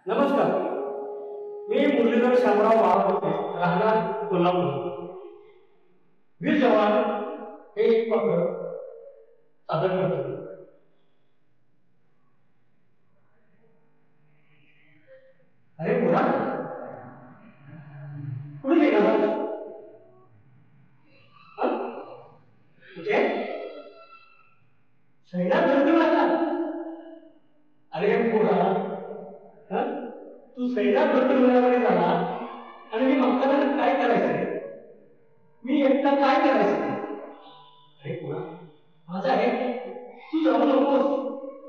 नमस्कार, मी मुरलीधर शामराव बोलतोय, राहणार कोल्हापूर. वीर जवान हे एक पत्र सादर करतो. अरे बोला, कुठे गेला? कुठे? सैन्यात भरती व्हायला? अरे बोला, तू सैन्यात भरती होण्याकडे झाला आणि मी मागताना काय करायचं? मी एकटा काय करायचं? अरे बोला, माझा आहे, तू जाऊ नकोस.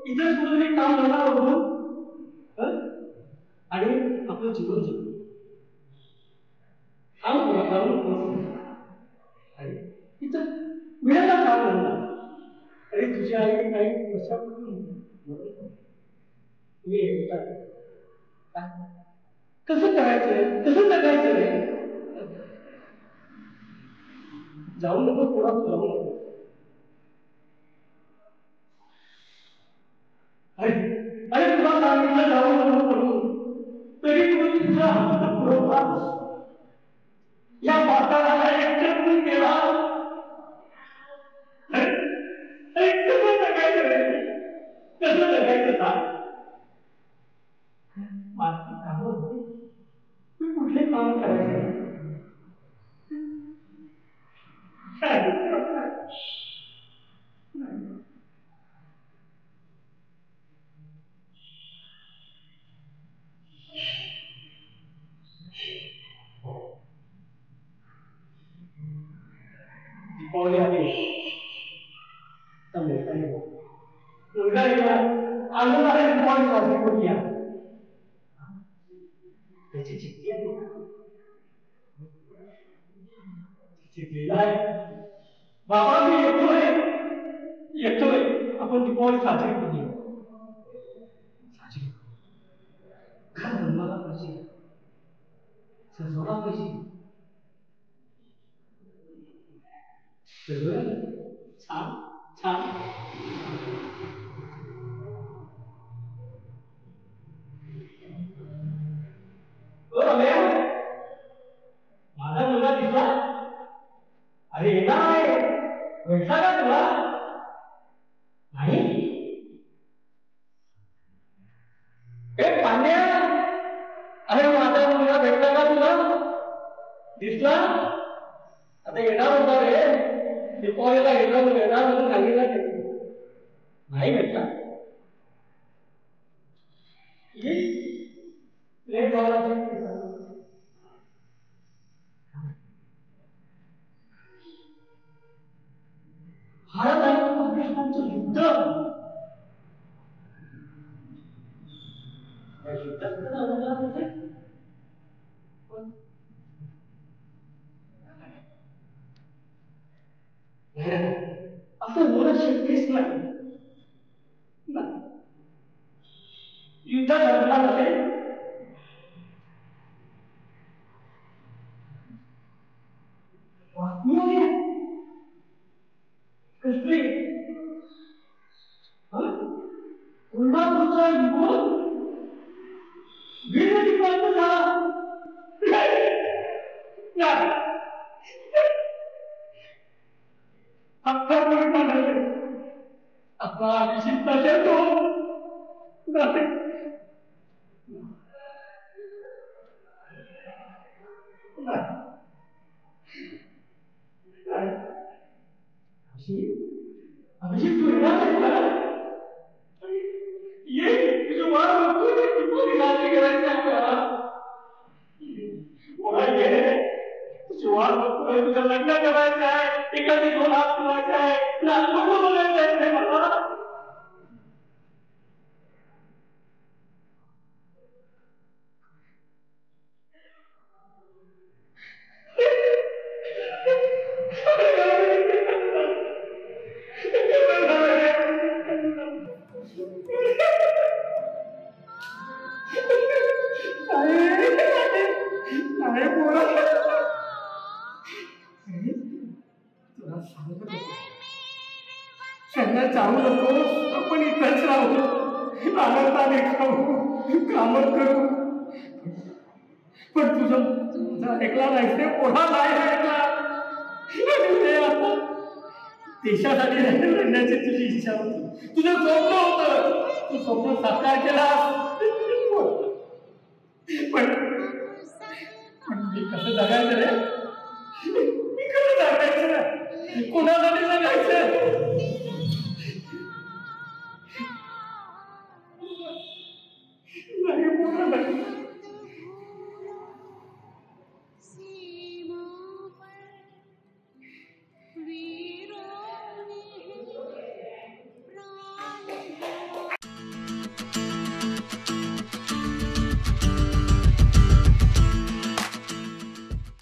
इथेच कुठून एक काम करणार होतो आणि आपलं जीवन जगू. काम जाऊ नकोस. अरे इथं मिळाला काम करणार. अरे तुझी आई काही कशापासून मी एकटा कसं करायचं, कसं जगायचं रे? जाऊ नको, पुढा जाऊ नको. अरे अरे तुला सांगितलं जाऊ नको म्हणून, तरी तू तुझा हात पुरवलास. या म्हाताऱ्याला एकटं केला. कसं जगायचं रे? कसं जगायचं सांग? माझी कामं होती, मी कुठले काम करायचे? दीपावली आली, मुलगा गेला, आनंदाने दीपावली साजरी करूया. त्याची चिठ्ठी आहे, चिठ्ठीला आहे, बाबा मी येतोय, आपण दीपावली साजरी करूया. साजरी घर बनवायला पाहिजे, सजवला पाहिजे. छान छान. माझा मुलगा दिसला? अरे येणार आहे, भेटला का तुला? नाही. ए पांड्या, अरे माझा मुलगा भेटला का तुला? दिसला? आता येणार होता रे, दीपावलीला येणार म्हणून सांगितलं. नाही भेटला. भारत आणि पाकिस्तानचं युद्ध, असं होणं शक्यच नाही. युद्ध झाला नसेल कसली कोल्हापूरचा युवक वीरगतीपर्यंत झाला. अख्खा पूर्ण नाही, आपला अभिषेक तो अभिषेक तू येणार ये, तुझं वाढ बघतोय, टिपोली साजरी करायची आपल्याला. तुझी वाढ बघतोय, तुझं लग्न करायचं आहे, एखादी 2 हात ठेवायचं आहे, लग्न बघायचं आहे मला. जाऊ नको, आपण इथंच राहू, आनंदाने खाऊ. कामच करू, पण तुझं ऐकला नाही ते पुन्हा नाही ऐकला. देशासाठी लढण्याची तुझी इच्छा होती, तुझं स्वप्न होतं, तू स्वप्न साकार केलास. पण मी कसं जगायचं रे? मी कसं जगायचं? कुणासाठी जगायचं?